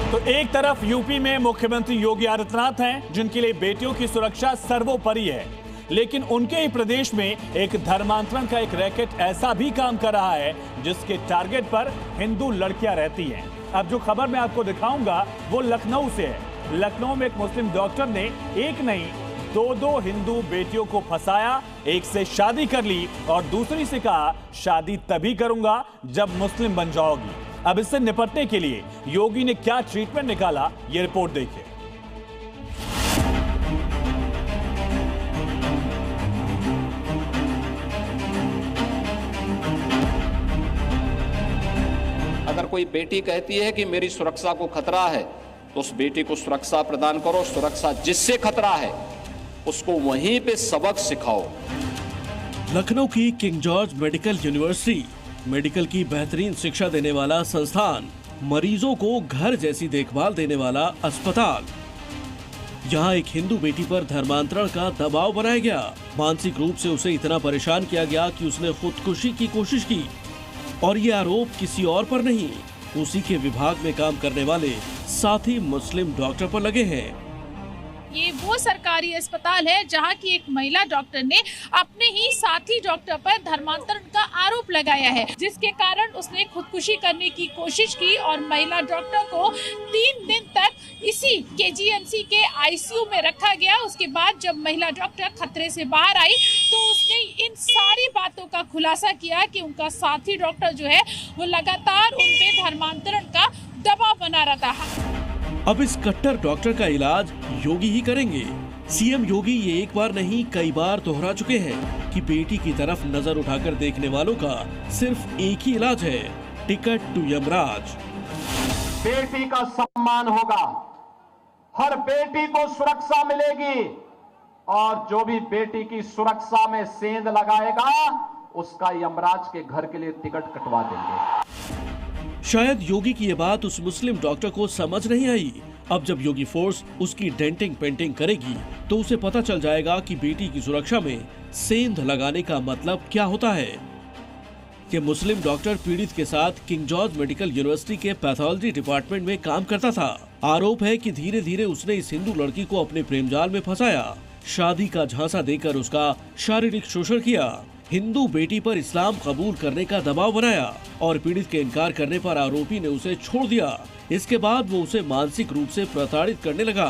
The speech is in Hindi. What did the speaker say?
तो एक तरफ यूपी में मुख्यमंत्री योगी आदित्यनाथ हैं, जिनके लिए बेटियों की सुरक्षा सर्वोपरि है, लेकिन उनके ही प्रदेश में एक धर्मांतरण का एक रैकेट ऐसा भी काम कर रहा है जिसके टारगेट पर हिंदू लड़कियां रहती हैं। अब जो खबर मैं आपको दिखाऊंगा वो लखनऊ से है। लखनऊ में एक मुस्लिम डॉक्टर ने एक नहीं दो हिंदू बेटियों को फंसाया, एक से शादी कर ली और दूसरी से कहा शादी तभी करूंगा जब मुस्लिम बन जाओगी। अब इससे निपटने के लिए योगी ने क्या ट्रीटमेंट निकाला, ये रिपोर्ट देखिए। अगर कोई बेटी कहती है कि मेरी सुरक्षा को खतरा है तो उस बेटी को सुरक्षा प्रदान करो। सुरक्षा जिससे खतरा है उसको वहीं पे सबक सिखाओ। लखनऊ की king George medical university, medical की बेहतरीन शिक्षा देने वाला संस्थान, मरीजों को घर जैसी देखभाल देने वाला अस्पताल। यहाँ एक हिंदू बेटी पर धर्मांतरण का दबाव बनाया गया। मानसिक रूप से उसे इतना परेशान किया गया कि उसने खुदकुशी की कोशिश की। और ये आरोप किसी और पर नहीं, उसी के विभाग में काम करने वाले साथी मुस्लिम डॉक्टर पर लगे हैं। ये वो सरकारी अस्पताल है जहां की एक महिला डॉक्टर ने अपने ही साथी डॉक्टर पर धर्मांतरण का आरोप लगाया है, जिसके कारण उसने खुदकुशी करने की कोशिश की और महिला डॉक्टर को 3 दिन तक इसी केजीएमसी के आईसीयू में रखा गया। उसके बाद जब महिला डॉक्टर खतरे से बाहर आई तो उसने इन सारी बातों का खुलासा किया कि उनका साथी डॉक्टर जो है वो लगातार उन पे धर्मांतरण का दबाव बना रहा था। अब इस कट्टर डॉक्टर का इलाज योगी ही करेंगे। सीएम योगी ये एक बार नहीं कई बार दोहरा चुके हैं कि बेटी की तरफ नजर उठाकर देखने वालों का सिर्फ एक ही इलाज है, टिकट टू यमराज। बेटी का सम्मान होगा, हर बेटी को सुरक्षा मिलेगी और जो भी बेटी की सुरक्षा में सेंध लगाएगा उसका यमराज के घर के लिए टिकट कटवा देंगे। शायद योगी की ये बात उस मुस्लिम डॉक्टर को समझ नहीं आई। अब जब योगी फोर्स उसकी डेंटिंग पेंटिंग करेगी तो उसे पता चल जाएगा कि बेटी की सुरक्षा में सेंध लगाने का मतलब क्या होता है। ये मुस्लिम डॉक्टर पीड़ित के साथ किंग जॉर्ज मेडिकल यूनिवर्सिटी के पैथोलॉजी डिपार्टमेंट में काम करता था। आरोप है कि धीरे धीरे उसने इस हिंदू लड़की को अपने प्रेम जाल में फंसाया, शादी का झांसा देकर उसका शारीरिक शोषण किया, हिंदू बेटी पर इस्लाम कबूल करने का दबाव बनाया और पीड़ित के इनकार करने पर आरोपी ने उसे छोड़ दिया। इसके बाद वो उसे मानसिक रूप से प्रताड़ित करने लगा।